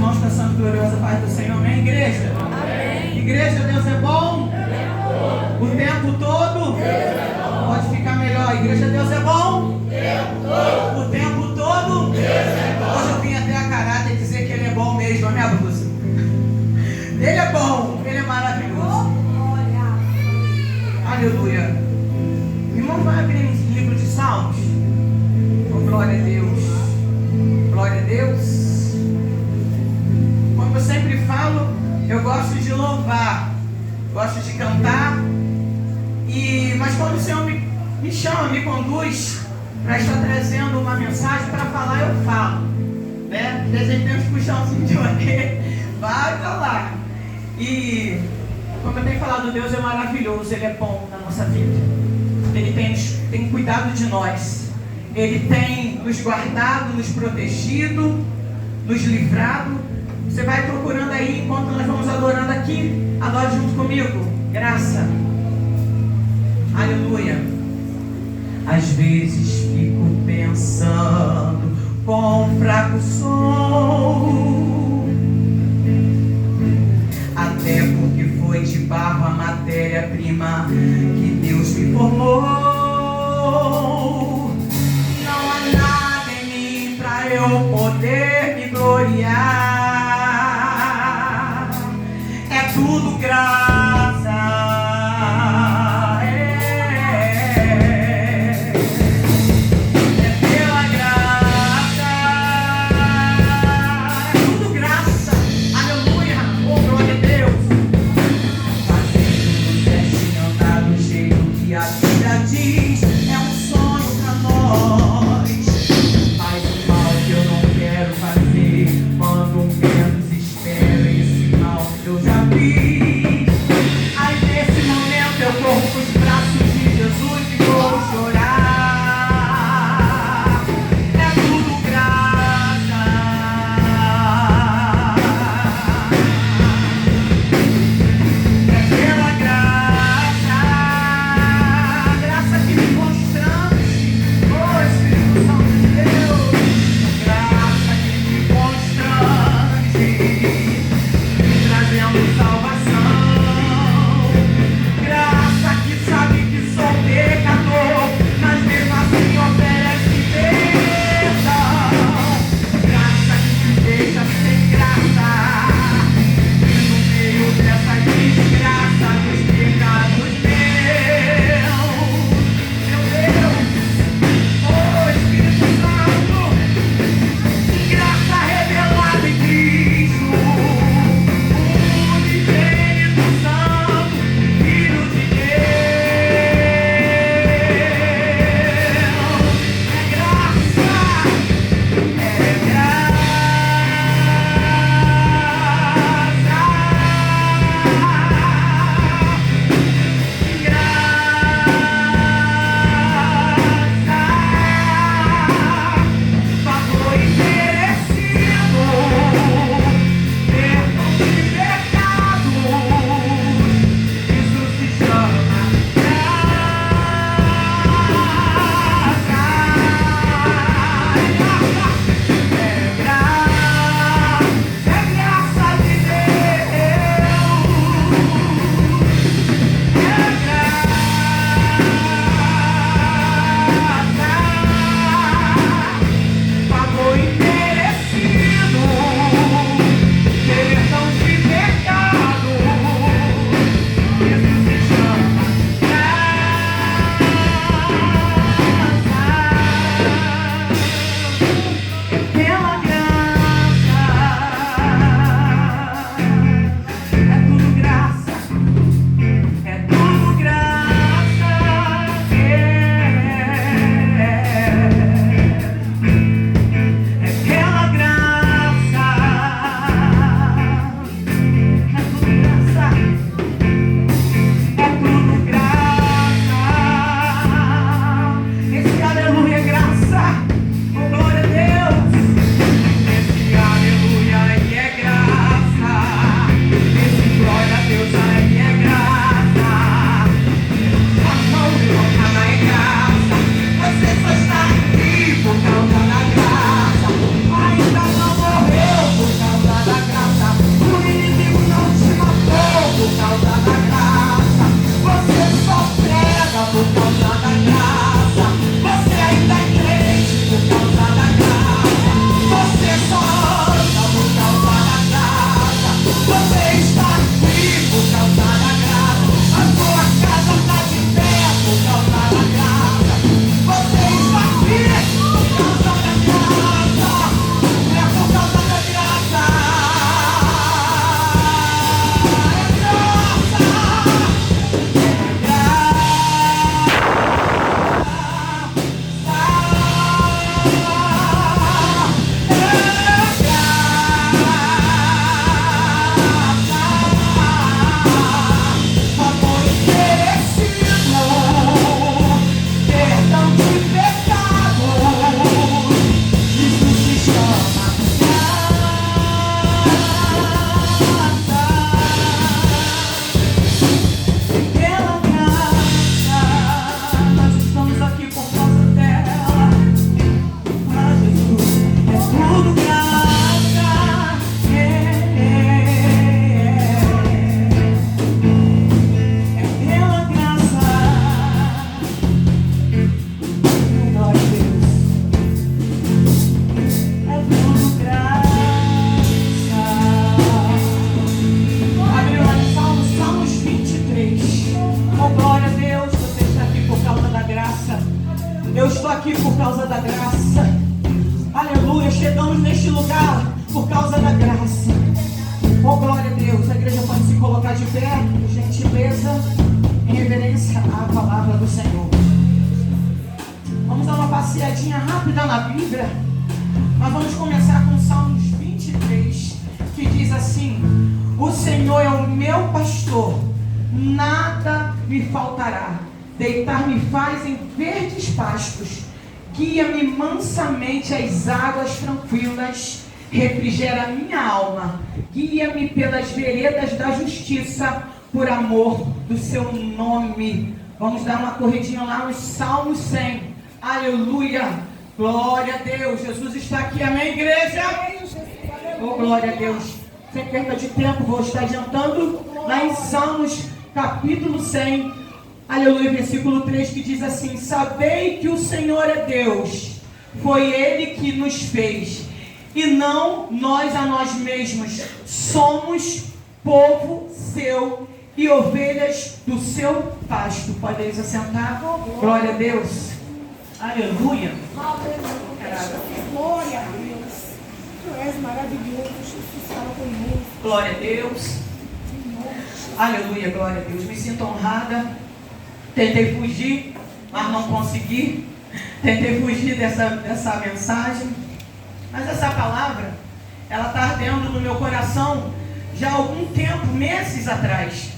irmãos com a santa e gloriosa paz do Senhor. Amém, igreja? Amém. Igreja, Deus é bom? O tempo todo? Pode ficar melhor. Igreja, Deus é bom? O tempo todo? Hoje eu vim até a caráter dizer que Ele é bom mesmo, né, Bruce? Ele é bom, Ele é maravilhoso. Aleluia. Irmão, vai abrir um livro de Salmos? Oh, glória a Deus. Glória a Deus. Como eu sempre falo, eu gosto de louvar, gosto de cantar. Mas quando o Senhor me chama, me conduz para estar trazendo uma mensagem para falar, eu falo, né? Às vezes tem uns puxãozinhos de orelha, vai falar. E como eu tenho falado, Deus é maravilhoso, Ele é bom na nossa vida. Ele tem cuidado de nós. Ele tem nos guardado, nos protegido, nos livrado. Você vai procurando aí, enquanto nós vamos adorando aqui, adore junto comigo. Graça. Aleluia. Às vezes fico pensando quão fraco sou, até porque foi de barro a matéria-prima que Deus me formou. Não há nada em mim pra eu poder me gloriar. É tudo graça. Faz o mal que eu não quero fazer. causa da graça. Oh, glória a Deus. A igreja pode se colocar de pé, por gentileza, em reverência à palavra do Senhor. Vamos dar uma passeadinha rápida na Bíblia. Mas vamos começar com Salmos 23, que diz assim: o Senhor é o meu pastor, nada me faltará. Deitar-me faz em verdes pastos, guia-me mansamente às águas tranquilas, refrigera a minha alma, guia-me pelas veredas da justiça, por amor do seu nome. Vamos dar uma corridinha lá no Salmo 100. Aleluia, glória a Deus. Jesus está aqui, amém, igreja? Oh, glória a Deus. Sem perda de tempo, vou estar adiantando lá em Salmos capítulo 100. Aleluia, versículo 3, que diz assim: sabei que o Senhor é Deus, foi Ele que nos fez, e não nós a nós mesmos. Somos povo seu e ovelhas do seu pasto. Podem se assentar. Glória a Deus. Aleluia. Glória a Deus. Tu és maravilhoso. Jesus fala conosco. Glória a Deus. Aleluia, glória a Deus. Me sinto honrada. Tentei fugir, mas não consegui. Tentei fugir dessa mensagem. Mas essa palavra, ela está ardendo no meu coração já há algum tempo, meses atrás.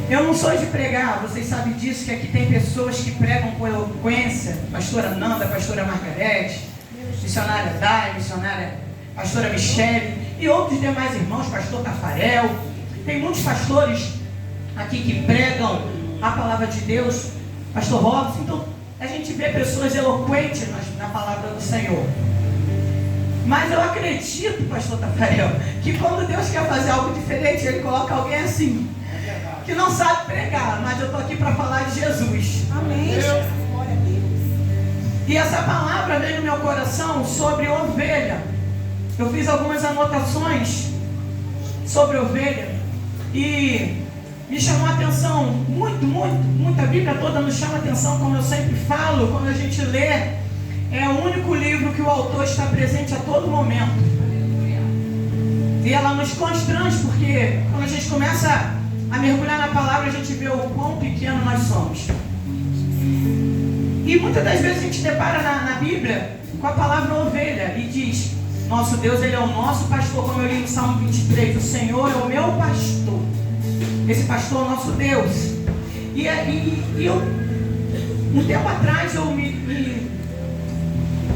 Eu não sou de pregar, vocês sabem disso, que aqui tem pessoas que pregam com eloquência. Pastora Nanda, pastora Margarete, missionária Dai, missionária pastora Michele e outros demais irmãos, pastor Tafarel. Tem muitos pastores aqui que pregam a palavra de Deus, pastor Robson. Então a gente vê pessoas eloquentes na palavra do Senhor. Mas eu acredito, pastor Tafarel, que quando Deus quer fazer algo diferente, Ele coloca alguém assim, que não sabe pregar, mas eu estou aqui para falar de Jesus. Amém. Glória a Deus. E essa palavra veio no meu coração sobre ovelha. Eu fiz algumas anotações sobre ovelha e me chamou a atenção muito. A Bíblia toda nos chama a atenção, como eu sempre falo, quando a gente lê, é o único livro que o autor está presente a todo momento. E ela nos constrange, porque quando a gente começa a mergulhar na palavra, a gente vê o quão pequeno nós somos. E muitas das vezes a gente depara na Bíblia com a palavra ovelha e diz: nosso Deus, Ele é o nosso pastor, como eu li no Salmo 23, o Senhor é o meu pastor. Esse pastor é o nosso Deus. E eu, um tempo atrás,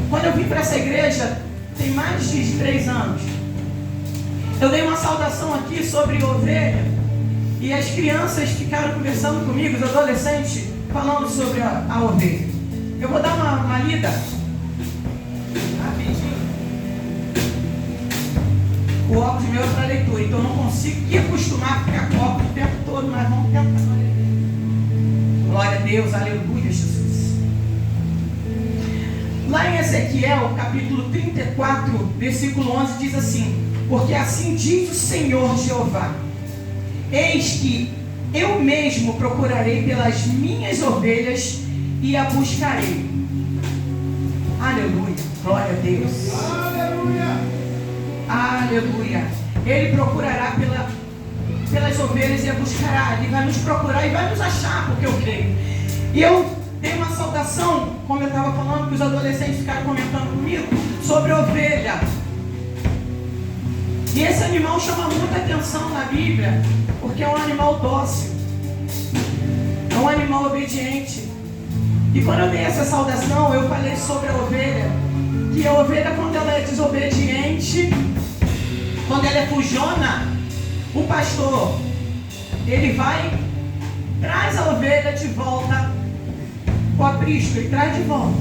quando eu vim para essa igreja, tem mais de 3 anos, eu dei uma saudação aqui sobre ovelha, e as crianças ficaram conversando comigo, os adolescentes, falando sobre a ovelha. Eu vou dar uma lida rapidinho. O óculos meu é para leitura, então eu não consigo acostumar a ficar com o óculos o tempo todo, mas vamos tentar. Glória a Deus, aleluia, Jesus. Lá em Ezequiel, capítulo 34, versículo 11, diz assim: porque assim diz o Senhor Jeová: eis que eu mesmo procurarei pelas minhas ovelhas e a buscarei. Aleluia, glória a Deus. Aleluia. Aleluia. Ele procurará pelas ovelhas e a buscará. Ele vai nos procurar e vai nos achar, porque eu creio. E eu dei uma saudação, como eu estava falando, que os adolescentes ficaram comentando comigo, sobre ovelha. E esse animal chama muita atenção na Bíblia, porque é um animal dócil, é um animal obediente. E quando eu dei essa saudação, eu falei sobre a ovelha, que a ovelha, quando ela é desobediente, quando ela é fujona, o pastor, ele vai, traz a ovelha de volta com aprisco, ele traz de volta.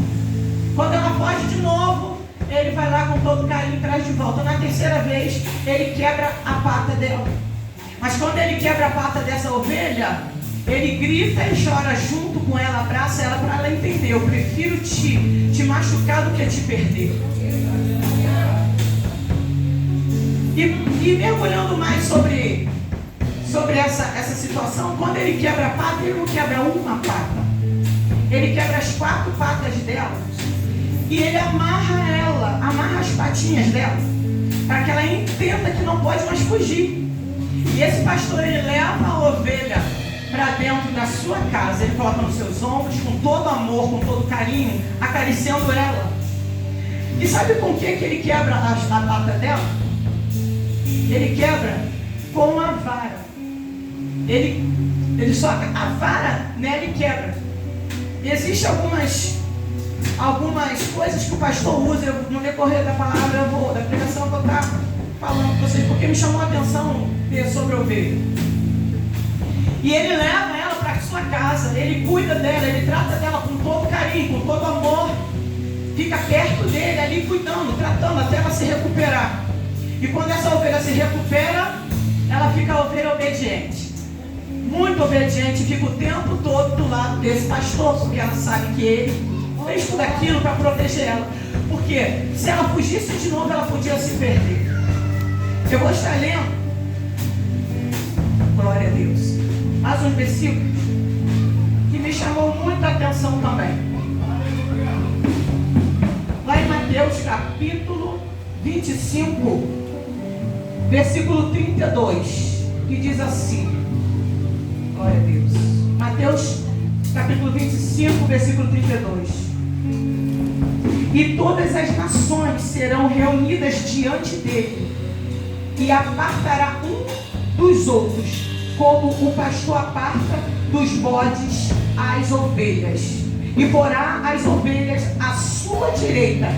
Quando ela foge de novo, ele vai lá com todo carinho e traz de volta. Na terceira vez, ele quebra a pata dela. Mas quando ele quebra a pata dessa ovelha, ele grita e chora junto com ela, abraça ela para ela entender: eu prefiro te machucar do que te perder. E mergulhando mais sobre essa situação, quando ele quebra a pata, ele não quebra uma pata, ele quebra as 4 patas dela e ele amarra as patinhas dela para que ela entenda que não pode mais fugir. E esse pastor, ele leva a ovelha para dentro da sua casa, ele coloca nos seus ombros, com todo amor, com todo carinho, acariciando ela. E sabe com que ele quebra a pata dela? Ele quebra com a vara. Ele só a vara nela e quebra. E existem algumas coisas que o pastor usa. No decorrer da palavra, da pregação, eu vou estar falando para vocês, porque me chamou a atenção sobre a ovelha. E ele leva ela para a sua casa, ele cuida dela, ele trata dela com todo carinho, com todo amor. Fica perto dele ali, cuidando, tratando até ela se recuperar. E quando essa ovelha se recupera, ela fica a ovelha obediente. Muito obediente, fica o tempo todo do lado desse pastor, porque ela sabe que ele fez tudo aquilo para proteger ela. Porque se ela fugisse de novo, ela podia se perder. Eu vou estar lendo, glória a Deus, mais um versículo que me chamou muita atenção também. Lá em Mateus capítulo 25, versículo 32, que diz assim, glória a Deus. Mateus capítulo 25, versículo 32. E todas as nações serão reunidas diante dele, e apartará um dos outros, como o pastor aparta dos bodes as ovelhas, e porá as ovelhas à sua direita,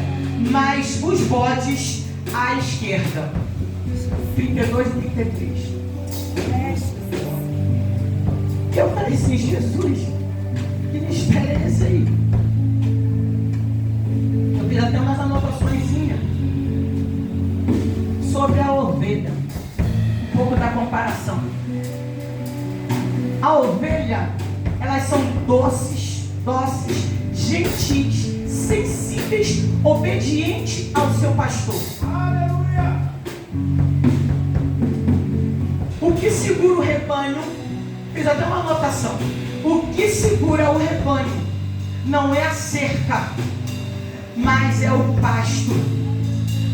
mas os bodes à esquerda. 32 e 33. Eu falei assim, Jesus, que mistério é esse aí? Eu fiz até umas anotaçõezinhas sobre a ovelha, um pouco da comparação. A ovelha, elas são doces, gentis, sensíveis, obedientes ao seu pastor. Aleluia! O que segura o rebanho? Fiz até uma anotação. O que segura o rebanho não é a cerca, mas é o pasto.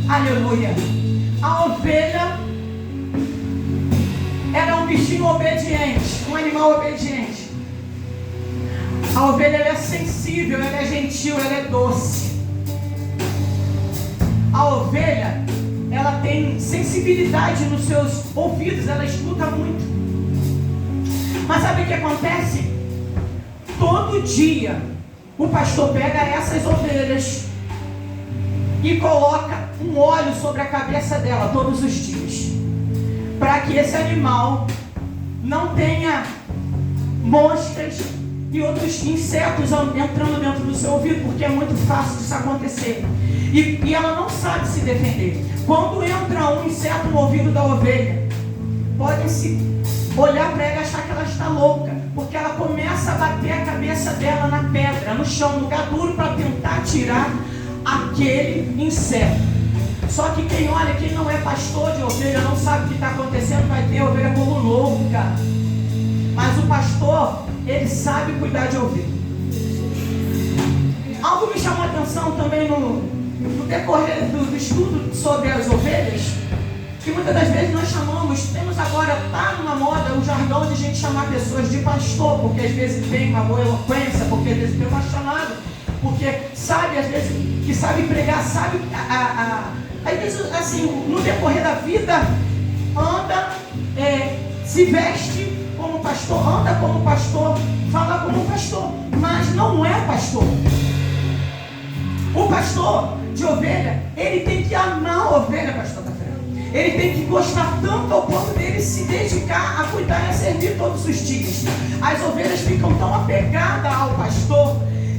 Aleluia! A ovelha era um bichinho obediente, um animal obediente. A ovelha, ela é sensível, ela é gentil, ela é doce. A ovelha, ela tem sensibilidade nos seus ouvidos, ela escuta muito. Mas sabe o que acontece? Todo dia o pastor pega essas ovelhas e coloca um óleo sobre a cabeça dela todos os dias, para que esse animal não tenha moscas e outros insetos entrando dentro do seu ouvido, porque é muito fácil disso acontecer. E ela não sabe se defender. Quando entra um inseto no ouvido da ovelha, podem se olhar para ela e achar que ela está louca, porque ela começa a bater a cabeça dela na pedra, no chão, no lugar duro, para tentar tirar aquele inseto. Só que quem olha, quem não é pastor de ovelha, não sabe o que está acontecendo, vai ter a ovelha como louca. Mas o pastor, ele sabe cuidar de ovelha. Algo me chamou a atenção também no decorrer do estudo sobre as ovelhas, que muitas das vezes nós temos agora, está numa moda, o jargão de a gente chamar pessoas de pastor, porque às vezes tem uma boa eloquência, porque às vezes tem uma chamada, porque sabe, às vezes, que sabe pregar, sabe, às vezes, assim, no decorrer da vida, anda, se veste como pastor, anda como pastor, fala como pastor, mas não é pastor. O pastor de ovelha, ele tem que amar a ovelha, pastor Café. Ele tem que gostar tanto ao ponto dele se dedicar a cuidar e a servir todos os dias. As ovelhas ficam tão apegadas ao pastor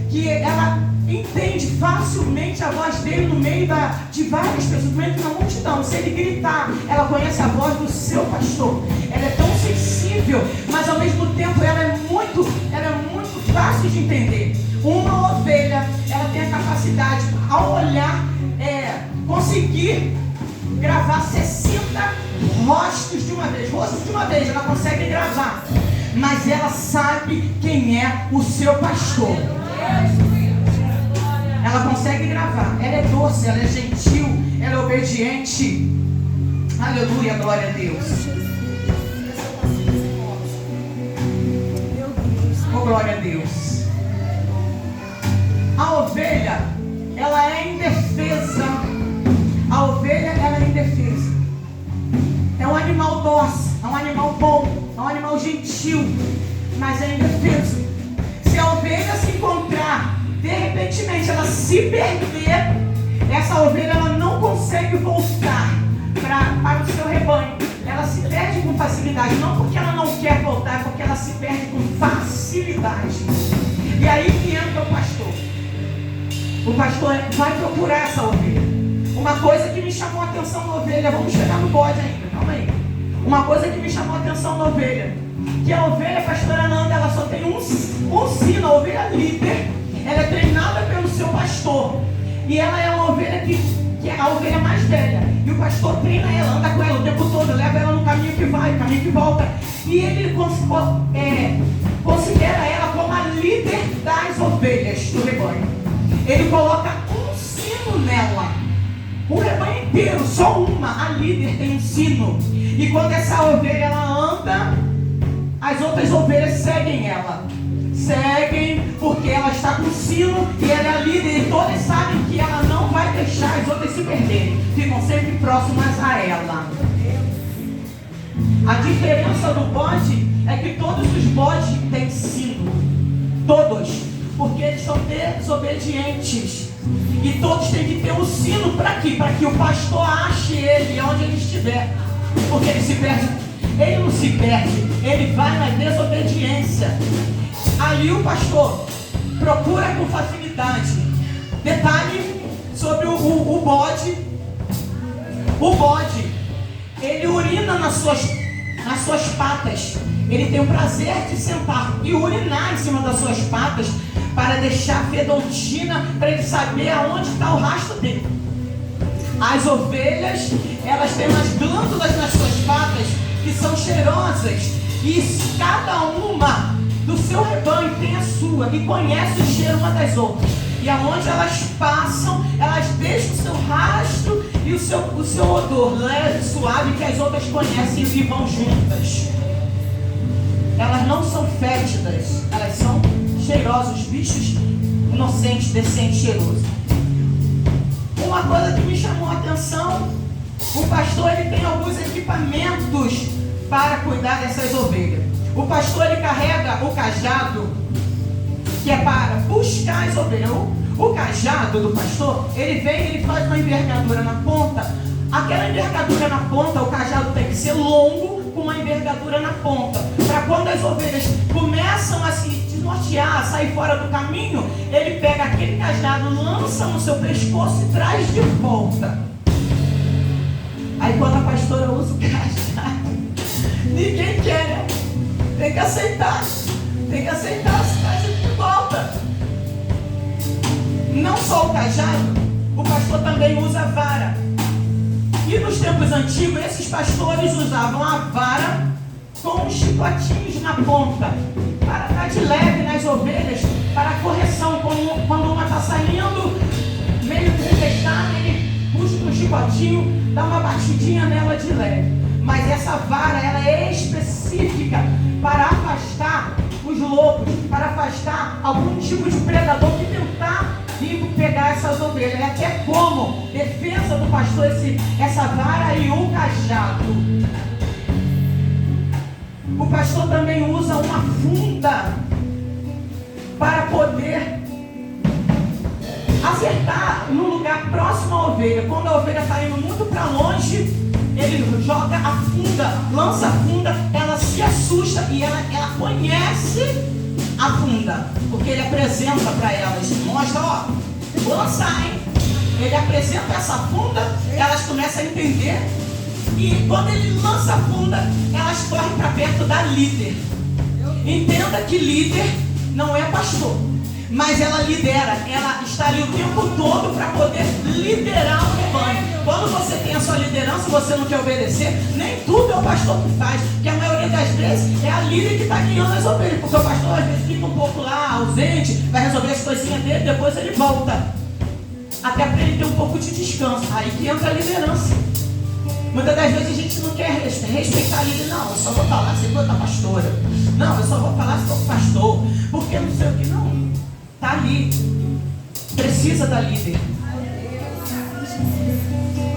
que ela entende facilmente a voz dele no meio de várias pessoas, no meio de uma multidão. Se ele gritar, ela conhece a voz do seu pastor. Ela é tão sensível, mas ao mesmo tempo ela é muito fácil de entender. Uma ovelha, ela tem a capacidade, ao olhar, conseguir gravar 60 rostos de uma vez, ela consegue gravar, mas ela sabe quem é o seu pastor. Ela consegue gravar, ela é doce, ela é gentil, ela ela é obediente. Aleluia, glória a Deus. Oh, glória a Deus. A ovelha, ela é indefesa. A ovelha, ela é indefesa. É um animal dócil, é um animal bom, é um animal gentil, mas é indefeso. Se a ovelha se encontrar, de repentemente ela se perder, essa ovelha ela não consegue voltar para o seu rebanho. Ela se perde com facilidade, não porque ela não quer voltar, é porque ela se perde com facilidade. E aí que entra o pastor. O pastor vai procurar essa ovelha. Uma coisa que me chamou a atenção na ovelha, vamos chegar no bode ainda, calma aí. Uma coisa que me chamou a atenção na ovelha, que a ovelha, pastora Nanda, ela só tem um sino. A ovelha líder, ela é treinada pelo seu pastor. E ela é uma ovelha que é a ovelha mais velha. E o pastor treina ela, anda com ela o tempo todo, leva ela no caminho que vai, caminho que volta. E ele considera ela como a líder das ovelhas do rebanho. Ele coloca um sino nela. O rebanho inteiro, só uma, a líder tem um sino. E quando essa ovelha ela anda, as outras ovelhas seguem ela. Seguem porque ela está com o sino e ela é a líder. E todas sabem que ela não vai deixar as outras se perderem. Ficam sempre próximas a ela. A diferença do bode é que todos os bodes têm sino. Todos. Porque eles são desobedientes. E todos têm que ter um sino para quê? Para que o pastor ache ele onde ele estiver. Porque ele se perde. Ele não se perde. Ele vai na desobediência. Ali o pastor procura com facilidade. Detalhe sobre o bode. O bode, ele urina nas suas patas. Ele tem o prazer de sentar e urinar em cima das suas patas para deixar fedontina, para ele saber aonde está o rastro dele. As ovelhas, elas têm umas glândulas nas suas patas que são cheirosas. E cada uma do seu rebanho tem a sua e conhece o cheiro uma das outras. E aonde elas passam, elas deixam o seu rastro e o seu odor leve, suave, que as outras conhecem e vão juntas. Elas não são fétidas, elas são cheirosas, bichos inocentes, decentes, cheirosos. Uma coisa que me chamou a atenção, o pastor ele tem alguns equipamentos para cuidar dessas ovelhas. O pastor ele carrega o cajado, que é para buscar as ovelhas. O cajado do pastor, ele vem, ele faz uma envergadura na ponta. Aquela envergadura na ponta, o cajado tem que ser longo, com uma envergadura na ponta. Para quando as ovelhas começam a se desnortear, a sair fora do caminho, ele pega aquele cajado, lança no seu pescoço e traz de volta. Aí quando a pastora usa o cajado, ninguém quer, né? Tem que aceitar esse cajado de volta. Não só o cajado, o pastor também usa a vara. E nos tempos antigos, esses pastores usavam a vara com os chicotinhos na ponta, para dar de leve nas ovelhas, para a correção. Quando uma está saindo meio tempestada, ele puxa com o chicotinho, dá uma batidinha nela de leve. Mas essa vara, ela é específica para afastar os lobos, para afastar algum tipo de predador que tentar vir pegar essas ovelhas. É até como defesa do pastor essa vara e o cajado. O pastor também usa uma funda para poder acertar no lugar próximo à ovelha. Quando a ovelha está indo muito para longe, ele joga a funda, lança a funda, ela se assusta e ela conhece a funda, porque ele apresenta para elas, mostra, ó, vou lançar, hein? Ele apresenta essa funda, elas começam a entender. E quando ele lança a funda, elas correm para perto da líder. Entenda que líder não é pastor, mas ela lidera, ela está ali o tempo todo para poder liderar o rebanho. Quando você tem a sua liderança e você não quer obedecer, nem tudo é o pastor que faz, porque a maioria das vezes é a líder que está guiando as ovelhas, porque o pastor às vezes fica um pouco lá ausente, vai resolver as coisinhas dele, depois ele volta. até para ele ter um pouco de descanso. Aí que entra a liderança. Muitas das vezes a gente não quer respeitar a líder. Não, eu só vou falar se for da pastora. Não, eu só vou falar se for o pastor. Porque não sei o que. Não, está ali. Precisa da líder.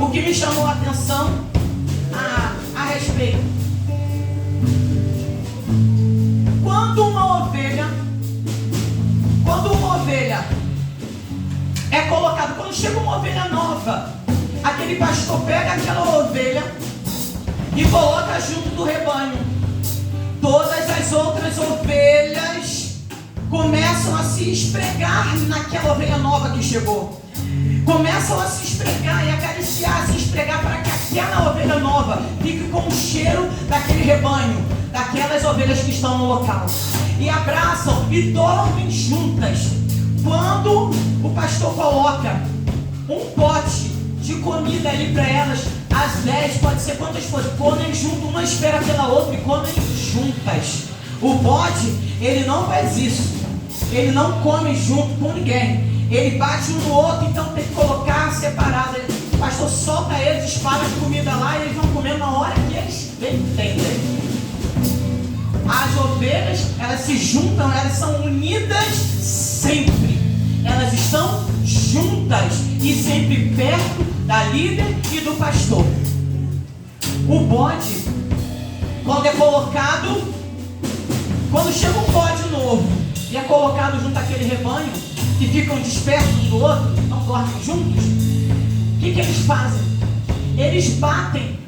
O que me chamou a atenção a respeito. Quando uma ovelha é colocada, quando chega uma ovelha nova, aquele pastor pega aquela ovelha e coloca junto do rebanho. Todas as outras ovelhas começam a se esfregar naquela ovelha nova que chegou. Começam a se esfregar e acariciar, se esfregar para que aquela ovelha nova fique com o cheiro daquele rebanho, daquelas ovelhas que estão no local. E abraçam e dormem juntas. Quando o pastor coloca um pote de comida ali para elas, as 10, pode ser quantas forem, comem junto, uma espera pela outra e comem juntas. O bode, ele não faz isso. Ele não come junto com ninguém. Ele bate um no outro, então tem que colocar separado. O pastor solta eles, espalha a comida lá e eles vão comer na hora que eles entendem. As ovelhas, elas se juntam, elas são unidas sempre. Elas estão juntas e sempre perto da líder e do pastor. O bode, quando é colocado, quando chega um bode novo e é colocado junto àquele rebanho, que ficam dispersos um do outro, não dormem juntos, o que eles fazem? Eles batem,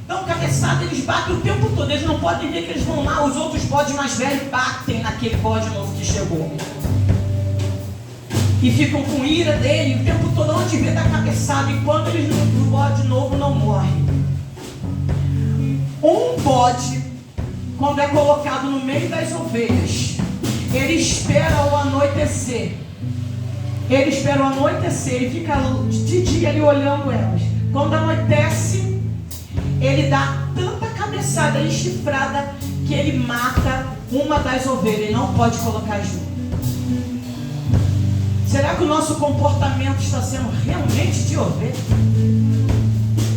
dão cabeçada, eles batem o tempo todo. Eles não podem ver que eles vão lá, os outros bodes mais velhos batem naquele bode novo que chegou. E ficam com ira dele o tempo todo, onde vê da cabeçada, enquanto o bode novo não morre. Um bode, quando é colocado no meio das ovelhas, ele espera o anoitecer. Ele fica de dia ali olhando elas. Quando anoitece, ele dá tanta cabeçada e chifrada que ele mata uma das ovelhas. Ele não pode colocar junto. Será que o nosso comportamento está sendo realmente de ovelha?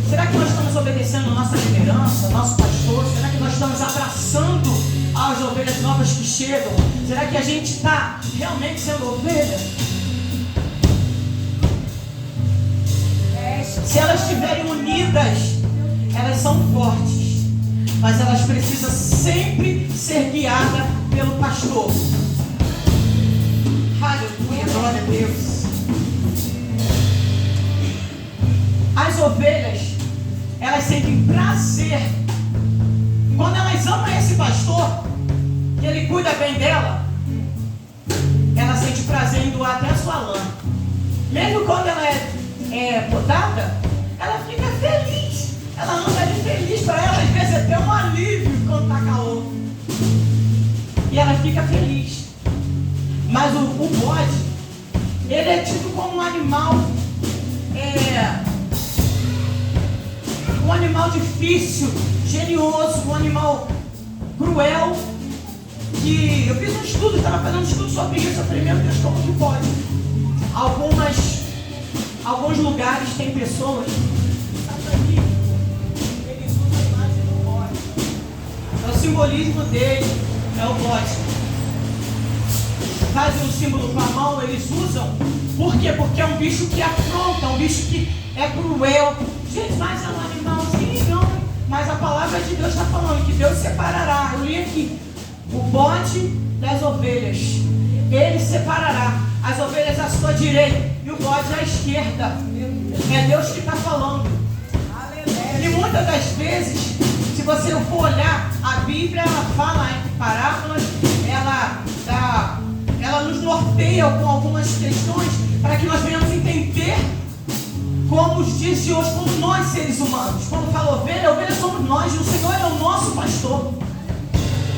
Será que nós estamos obedecendo a nossa liderança, nosso pastor? Será que nós estamos abraçando as ovelhas novas que chegam? Será que a gente está realmente sendo ovelha? Se elas estiverem unidas, elas são fortes, mas elas precisam sempre ser guiadas pelo pastor. Aleluia, glória a Deus. As ovelhas, elas sentem prazer quando elas amam esse pastor, que ele cuida bem dela. Ela sente prazer em doar até a sua lã. Mesmo quando ela é podada, ela fica feliz. Ela anda ali feliz. Para ela, às vezes, é até um alívio quando está calor. E ela fica feliz. Mas o bode, ele é tido como um animal difícil, genioso, um animal cruel. Que eu fiz um estudo, estava fazendo um estudo sobre isso. Eu falei, meu Deus, como que pode? Alguns lugares tem pessoas, eles usam a imagem do bode. É o simbolismo dele, é o bode. Fazem um símbolo com a mão, eles usam. Por quê? Porque é um bicho que afronta, um bicho que é cruel. Gente, mas é um animalzinho, não. Mas a palavra de Deus está falando que Deus separará. Eu li aqui. O bode das ovelhas. Ele separará as ovelhas à sua direita e o bode à esquerda. É Deus que está falando. E muitas das vezes, se você for olhar, a Bíblia ela fala em parábolas, ela nos norteia com algumas questões para que nós venhamos entender como os dias de hoje, como nós seres humanos. Quando fala ovelha, ovelha somos nós, e o Senhor é o nosso pastor.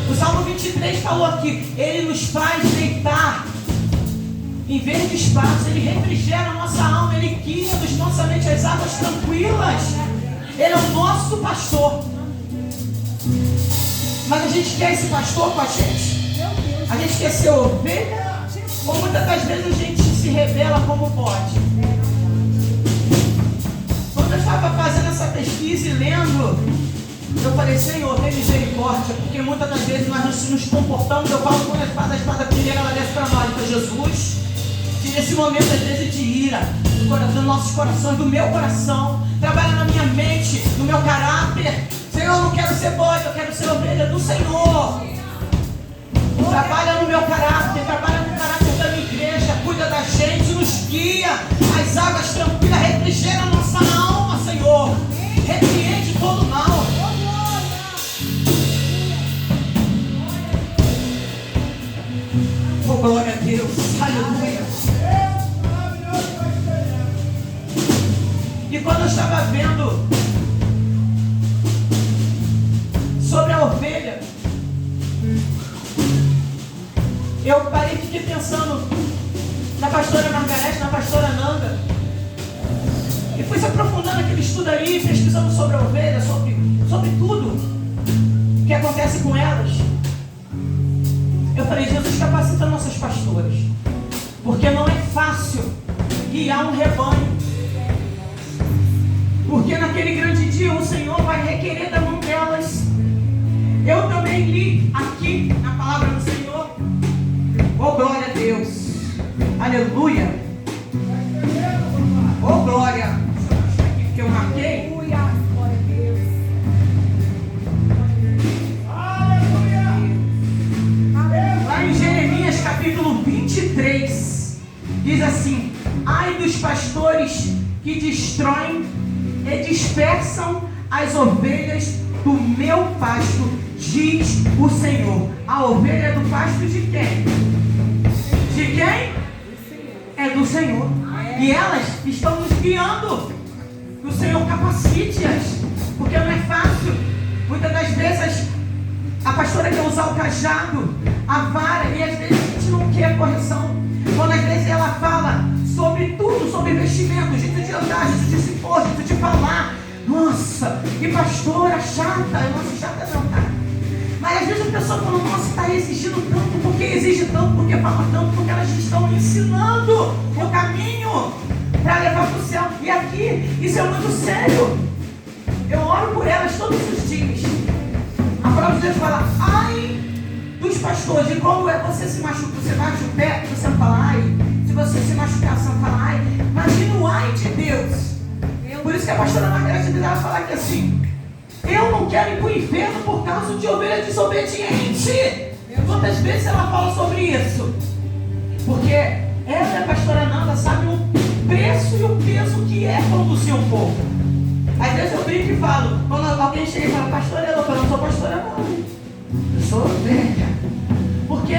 O Salmo 23 falou aqui, Ele nos faz deitar em verdes pastos, Ele refrigera a nossa alma, Ele guia-nos mansamente às águas tranquilas. Ele é o nosso pastor. Mas a gente quer esse pastor com a gente? A gente quer ser ovelha? Ou muitas das vezes a gente se revela como pode. Quando eu estava fazendo essa pesquisa e lendo, eu falei, Senhor, tem misericórdia, porque muitas das vezes nós não nos comportamos. Eu falo quando a espada primeira ela desce para nós. Então, Jesus, tira esse momento às vezes de ira dos nossos corações, do meu coração, trabalha na minha mente, no meu caráter. Senhor, eu não quero ser bode, eu quero ser ovelha do Senhor. Trabalha no meu caráter, trabalha no caráter da minha igreja, cuida da gente, nos guia, as águas tranquilas, refrigera a nossa alma, Senhor. Repreende todo mal. Oh, glória a Deus, aleluia. E quando eu estava vendo sobre a ovelha, eu parei e fiquei pensando na pastora Margarete, na pastora Nanda, e fui se aprofundando naquele estudo ali, pesquisando sobre a ovelha, sobre tudo que acontece com elas. Eu falei, Jesus, capacita nossas pastoras, porque não é fácil guiar um rebanho, porque naquele grande dia o Senhor vai requerer da mão delas. Eu também li aqui na palavra do Senhor. Oh, glória a Deus, aleluia. Oh, glória. Que eu marquei. Lá em Jeremias capítulo 23 diz assim: ai dos pastores que destroem e dispersam as ovelhas do meu pasto, diz o Senhor. A ovelha é do pasto de quem? De quem? É do Senhor. E elas estão nos guiando. Que o Senhor capacite-as, porque não é fácil. Muitas das vezes a pastora quer usar o cajado, a vara, e às vezes a gente não quer correção. Quando às vezes ela fala sobre tudo, sobre investimento, jeito de andar, jeito de se pôr, jeito de falar. Nossa, que pastora chata. Nossa, chata não, tá? Mas às vezes a pessoa fala, nossa, está exigindo tanto, porque exige tanto, porque fala tanto, porque elas estão ensinando o caminho para levar para o céu. E aqui, isso é muito sério. Eu oro por elas todos os dias. A palavra de Deus fala, ai dos pastores. E quando você se machuca, você bate o pé, você não fala ai. Se você se machucar, você não fala ai. Imagina o ai de Deus. Por isso que a pastora Margarete ela fala que assim, eu não quero ir para o inferno por causa de ovelha desobediente. Quantas vezes ela fala sobre isso? Porque ela e a pastora Nanda sabem o preço e o peso que é conduzir um povo. Às vezes eu brinco e falo, quando alguém chega e fala, pastora, eu não sou pastora não, eu sou ovelha. Porque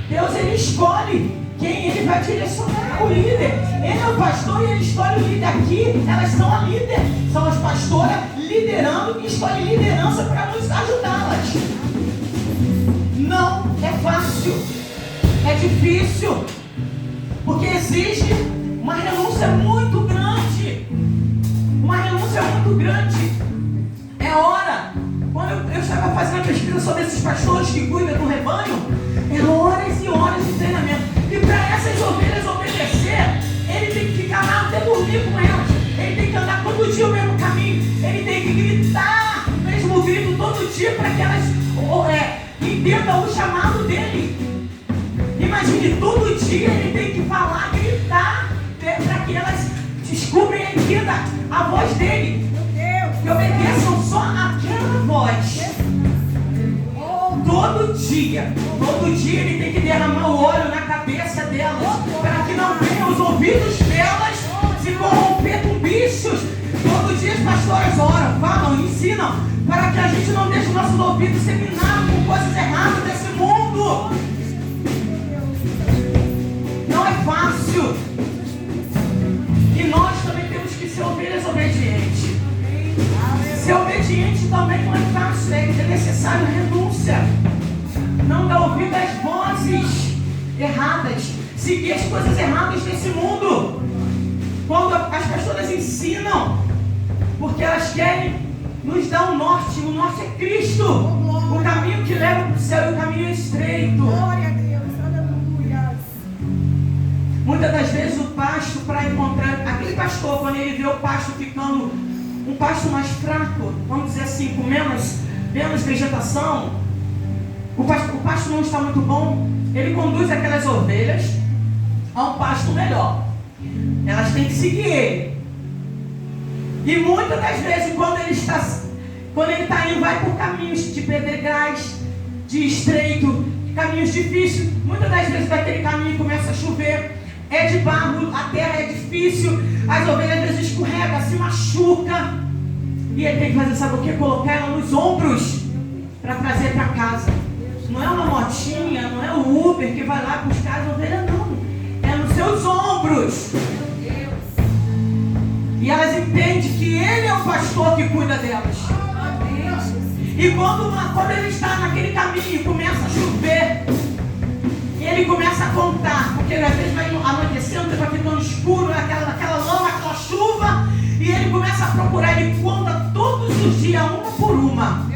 Deus ele escolhe quem ele vai direcionar, o líder. Ele é o pastor e ele escolhe o líder. Aqui elas são a líder, são as pastoras liderando e escolhem liderança para nos ajudá-las. Não é fácil, é difícil, porque exige uma renúncia muito grande. Uma renúncia muito grande. É hora. Quando eu estava fazendo a pesquisa sobre esses pastores que cuidam do rebanho, é horas e horas de treinamento. E para essas ovelhas obedecer, ele tem que ficar lá até dormir com elas. Ele tem que andar todo dia o mesmo caminho. Ele tem que gritar o mesmo grito todo dia para que elas entendam o chamado dele. Imagine, todo dia ele tem que falar, gritar, para que elas descobrem e entendam a voz dele. E obedeçam só aquela voz. Todo dia ele tem que derramar o óleo na cabeça delas, para que não venham os ouvidos delas se corromper com bichos. Todo dia as pastoras oram, falam, ensinam, para que a gente não deixe nossos ouvidos ser minados com coisas erradas desse mundo. Não é fácil. E nós também temos que ser ovelhas obedientes. Ser obediente também não é fácil, é necessário renúncia. Não dar ouvido às vozes erradas, seguir as coisas erradas desse mundo. Quando as pastoras ensinam, porque elas querem nos dar um norte. O norte é Cristo, o caminho que leva para o céu, e o caminho é estreito. Glória a Deus, aleluia. Muitas das vezes o pasto, para encontrar aquele pastor, quando ele vê o pasto ficando um pasto mais fraco, vamos dizer assim, com menos vegetação, o pasto não está muito bom, ele conduz aquelas ovelhas a um pasto melhor. Elas têm que seguir ele. E muitas das vezes, quando ele está indo, vai por caminhos de pedregais, de estreito, caminhos difíceis. Muitas das vezes daquele caminho começa a chover, é de barro, a terra é difícil, as ovelhas às vezes escorregam, se machuca. E ele tem que fazer, sabe o que? Colocar ela nos ombros para trazer para casa. Não é uma motinha, não é o Uber que vai lá buscar as ovelhas, não. É nos seus ombros. E elas entendem que ele é o pastor que cuida delas. E quando ele está naquele caminho, começa a chover, ele começa a contar, porque às vezes vai anoitecendo, vai ficando escuro, aquela lama, aquela chuva, e ele começa a procurar, ele conta todos os dias, uma por uma.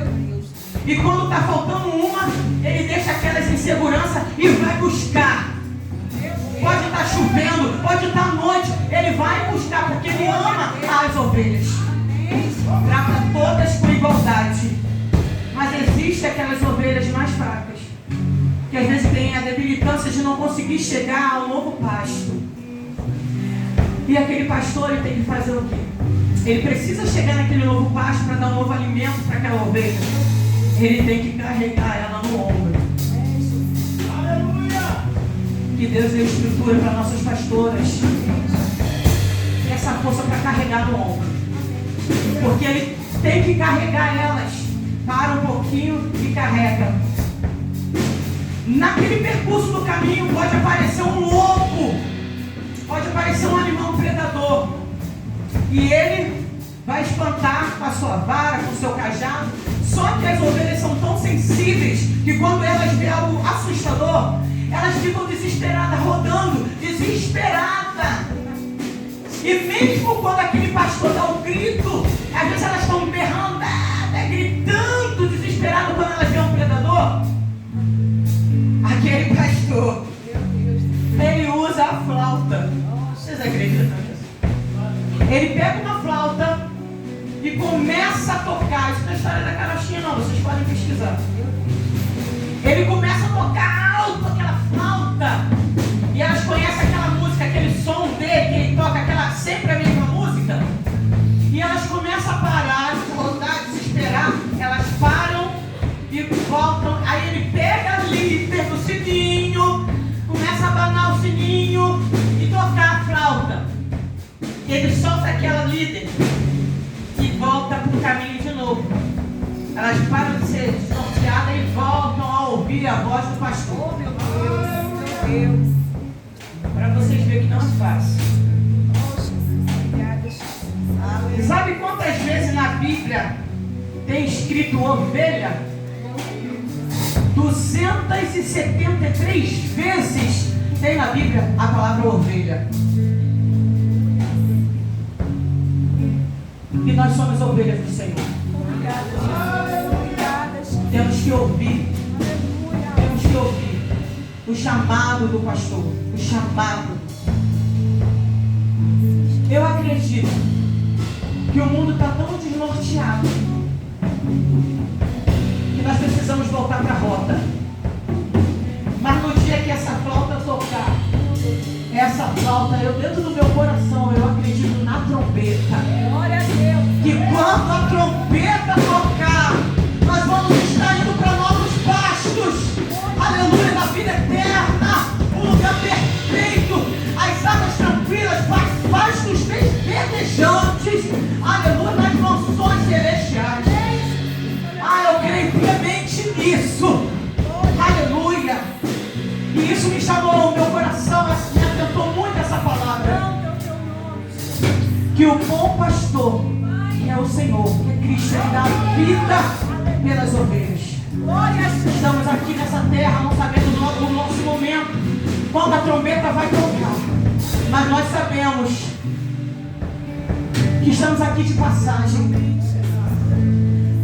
E quando está faltando uma, ele deixa aquelas inseguranças e vai buscar. Pode estar chovendo, pode estar noite, ele vai buscar, porque ele ama as ovelhas. Trata todas com igualdade. Mas existem aquelas ovelhas mais fracas, que às vezes têm a debilitância de não conseguir chegar ao novo pasto. E aquele pastor, ele tem que fazer o quê? Ele precisa chegar naquele novo pasto para dar um novo alimento para aquela ovelha. Ele tem que carregar ela no ombro. Que Deus dê estrutura para nossas pastoras. Essa força para carregar no ombro. Porque ele tem que carregar elas. Para um pouquinho e carrega. Naquele percurso do caminho pode aparecer um lobo. Pode aparecer um animal predador. E ele vai espantar com a sua vara, com o seu cajado. Só que as ovelhas são tão sensíveis que quando elas veem algo assustador, elas ficam desesperadas, rodando, desesperadas. E mesmo quando aquele pastor dá um grito, às vezes elas estão berrando, gritando, desesperado quando elas veem um predador. Aquele pastor, ele usa a flauta. Vocês acreditam nisso? Ele pega uma flauta e começa a tocar. Isso não é história da carochinha, não, vocês podem pesquisar. Ele começa a tocar alto aquela flauta. E elas conhecem aquela música, aquele som dele, que ele toca sempre a mesma música. E elas começam a parar, rodar, desesperar. Elas param e voltam. Aí ele pega a líder do sininho, começa a abanar o sininho e tocar a flauta. E ele solta aquela líder e volta para o caminho de novo. Elas param de ser desnorteadas e voltam a ouvir a voz do pastor. Meu Deus, meu Deus. Para vocês verem que não é fácil. Sabe quantas vezes na Bíblia tem escrito ovelha? 273 vezes tem na Bíblia a palavra ovelha. E nós somos ovelhas do Senhor. Temos que ouvir. Temos que ouvir o chamado do pastor. O chamado. Eu acredito que o mundo está tão desnorteado que nós precisamos voltar para a rota. Mas no dia que essa flauta tocar, essa flauta, dentro do meu coração, eu acredito na trombeta. Glória a Deus. Que quando a trombeta tocar, nós vamos estar indo para novos pastos. Aleluia, na vida eterna, um lugar perfeito, as águas tranquilas, pastos verdejantes. Aleluia, nas mansões celestiais. Eu creio piamente nisso. Aleluia. E isso me chamou o meu coração, me atentou muito essa palavra. Que o bom pastor é o Senhor, que é Cristo, ele dá vida pelas ovelhas. Estamos aqui nessa terra, não sabemos o nosso momento, quando a trombeta vai tocar. Mas nós sabemos que estamos aqui de passagem.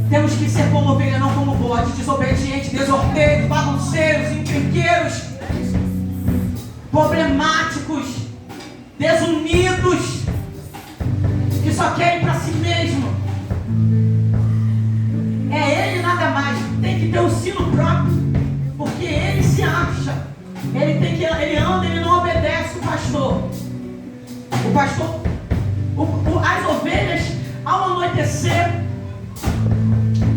Temos que ser como ovelha, não como bode, desobedientes, desordeneiros, bagunceiros, encrenqueiros, problemáticos. desunidos, que só querem para si mesmo. É ele nada mais. Tem que ter o sino próprio, porque ele se acha. Ele anda, ele não obedece o pastor. O pastor, as ovelhas, ao anoitecer,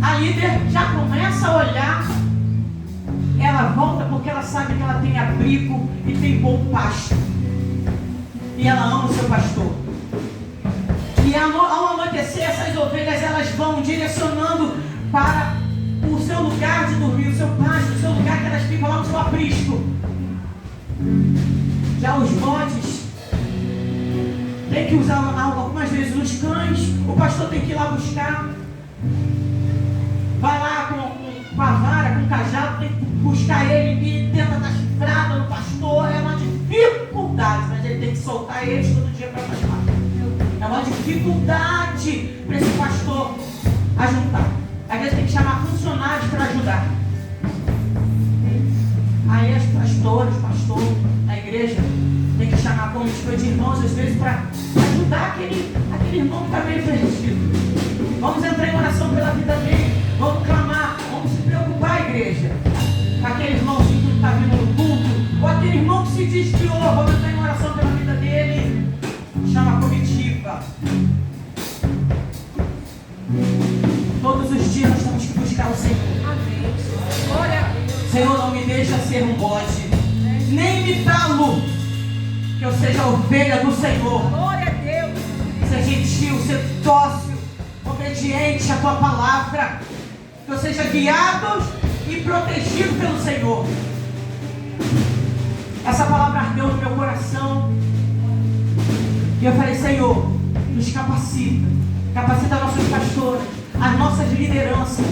a líder já começa a olhar. Ela volta porque ela sabe que ela tem abrigo e tem bom pasto. E ela ama o seu pastor. E ao anoitecer, essas ovelhas elas vão direcionando para o seu lugar de dormir, o seu pasto, o seu lugar que elas ficam lá no seu aprisco. Já os bodes tem que usar algumas vezes os cães, o pastor tem que ir lá buscar. Vai lá com a vara, com o cajado, tem que buscar ele e tenta dar chifrada no pastor. É uma dificuldade, mas ele tem que soltar eles todo dia para pastar. É uma dificuldade para esse pastor ajudar. Às vezes tem que chamar funcionários para ajudar. Aí as pastoras, pastor da igreja, tem que chamar como de irmãos, às vezes, para ajudar aquele irmão que está meio perdido. Vamos entrar em oração pela vida dele. Vamos clamar, vamos se preocupar, igreja. Aquele irmãozinho que está vindo no culto, ou aquele irmão que se desviou, vamos entrar em oração pela vida dele. Chama a comitiva. Todos os dias nós temos que buscar o Senhor. Amém. Glória a Deus. Senhor, não me deixa ser um bode, nem imitá-lo. Que eu seja ovelha do Senhor. Glória a Deus. Ser gentil, ser dócil, obediente à tua palavra. Que eu seja guiado e protegido pelo Senhor. Essa palavra ardeu no meu coração. E eu falei, Senhor, nos capacita. Capacita nossos pastores, as nossas lideranças.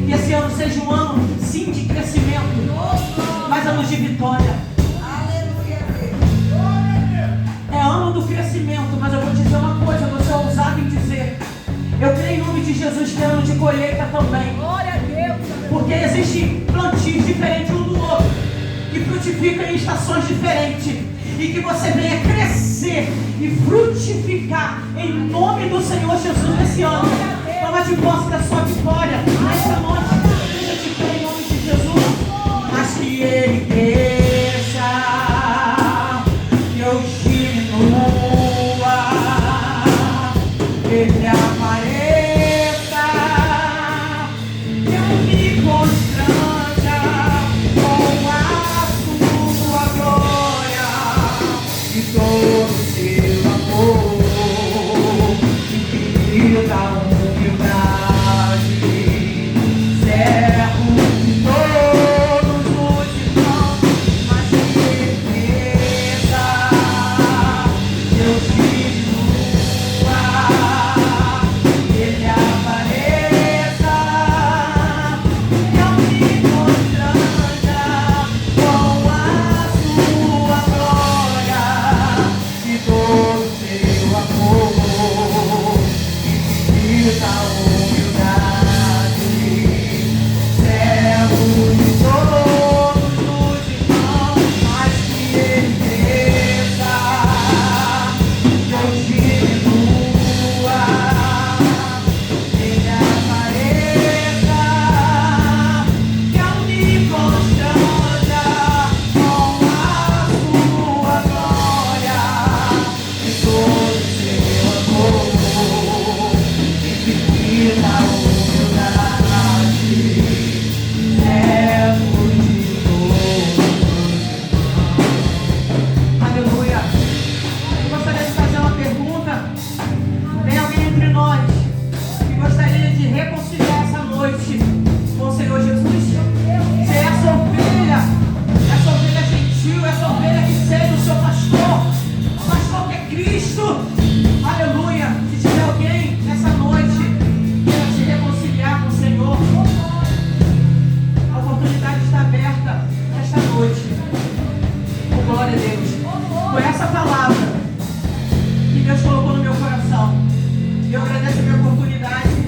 Que esse ano seja um ano, sim, de crescimento, mas ano de vitória. É ano do crescimento, mas eu vou dizer uma coisa, eu vou ser ousado em dizer. Eu creio em nome de Jesus que é ano de colheita também. Glória a Deus. Porque existem plantios diferentes um do outro, que frutificam em estações diferentes. E que você venha crescer e frutificar em nome do Senhor Jesus nesse ano. Toma de posse da sua vitória nessa noite. Deixa eu te crer em nome de Jesus. Mas que Ele cresça, que eu diminua, Ele apareça, que eu me constranja com a sua glória e todo o seu amor, infinito da humildade, servo de todos os irmãos, mas que cresça, Deus diminua, Ele apareça, eu me constranja com a sua glória e todo o seu amor, infinita humildade, servo de todos os irmãos, mas que Ele cresça, Deus diminua, Ele apareça, que eu me constranja com a sua glória e todo o seu amor, infinita humildade, servo de todos. Aleluia. Eu gostaria de fazer uma pergunta. Tem alguém entre nós que gostaria de reconciliar essa noite com o Senhor Jesus? Se é essa ovelha gentil, essa ovelha que segue o seu pastor, o pastor que é Cristo. Aleluia. Se tiver alguém nessa noite que queira se reconciliar com o Senhor, a oportunidade está aberta esta noite. Oh, glória a Deus. Foi essa palavra que Deus colocou no meu coração. E eu agradeço a minha oportunidade.